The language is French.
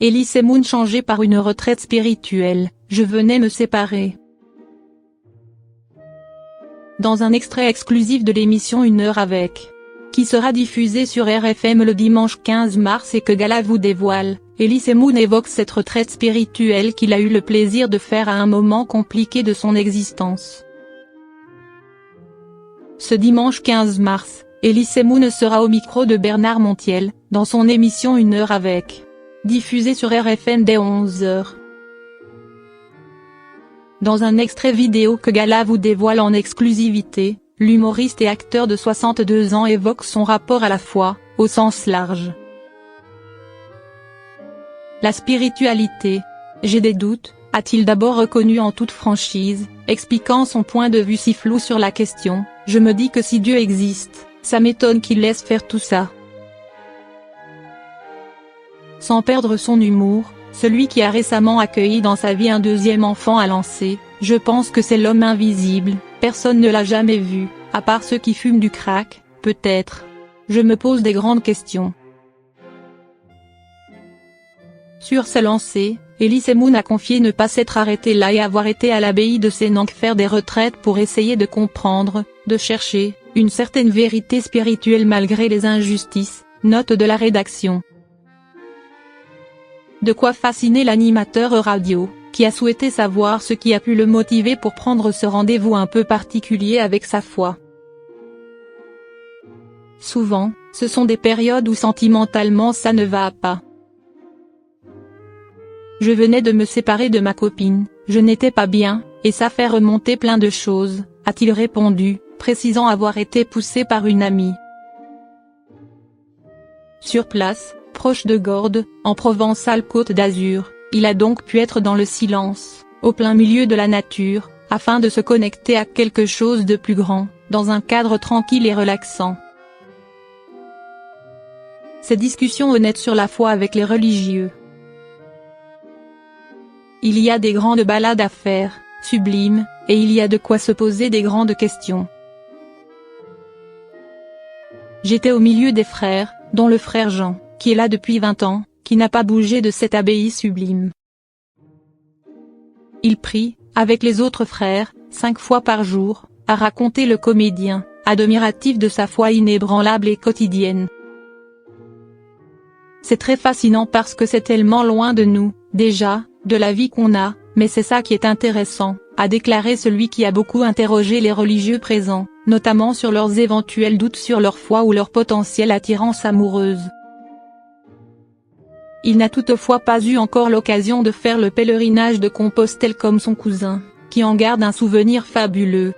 Elise Moon changée par une retraite spirituelle, je venais me séparer. Dans un extrait exclusif de l'émission 1 heure avec, qui sera diffusée sur RFM le dimanche 15 mars et que Gala vous dévoile, Elise Moon évoque cette retraite spirituelle qu'il a eu le plaisir de faire à un moment compliqué de son existence. Ce dimanche 15 mars, Elise Moon sera au micro de Bernard Montiel, dans son émission 1 heure avec, diffusée sur RFM dès 11h. Dans un extrait vidéo que Gala vous dévoile en exclusivité, l'humoriste et acteur de 62 ans évoque son rapport à la foi, au sens large. La spiritualité. J'ai des doutes, a-t-il d'abord reconnu en toute franchise, expliquant son point de vue si flou sur la question. Je me dis que si Dieu existe, ça m'étonne qu'il laisse faire tout ça. Sans perdre son humour, celui qui a récemment accueilli dans sa vie un deuxième enfant a lancé, je pense que c'est l'homme invisible, personne ne l'a jamais vu, à part ceux qui fument du crack, peut-être. Je me pose des grandes questions. Sur sa lancée, Elise Moon a confié ne pas s'être arrêtée là et avoir été à l'abbaye de Sénanque faire des retraites pour essayer de comprendre, de chercher, une certaine vérité spirituelle malgré les injustices, note de la rédaction. De quoi fasciner l'animateur radio, qui a souhaité savoir ce qui a pu le motiver pour prendre ce rendez-vous un peu particulier avec sa foi. Souvent, ce sont des périodes où sentimentalement ça ne va pas. Je venais de me séparer de ma copine, je n'étais pas bien, et ça fait remonter plein de choses, a-t-il répondu, précisant avoir été poussé par une amie. Sur place, proche de Gordes, en Provençal-Côte d'Azur, il a donc pu être dans le silence, au plein milieu de la nature, afin de se connecter à quelque chose de plus grand, dans un cadre tranquille et relaxant. Ces discussions honnêtes sur la foi avec les religieux. Il y a des grandes balades à faire, sublimes, et il y a de quoi se poser des grandes questions. J'étais au milieu des frères, dont le frère Jean, qui est là depuis 20 ans, qui n'a pas bougé de cette abbaye sublime. Il prie, avec les autres frères, 5 fois par jour, a raconté le comédien, admiratif de sa foi inébranlable et quotidienne. C'est très fascinant parce que c'est tellement loin de nous, déjà, de la vie qu'on a, mais c'est ça qui est intéressant, a déclaré celui qui a beaucoup interrogé les religieux présents, notamment sur leurs éventuels doutes sur leur foi ou leur potentielle attirance amoureuse. Il n'a toutefois pas eu encore l'occasion de faire le pèlerinage de Compostelle comme son cousin, qui en garde un souvenir fabuleux.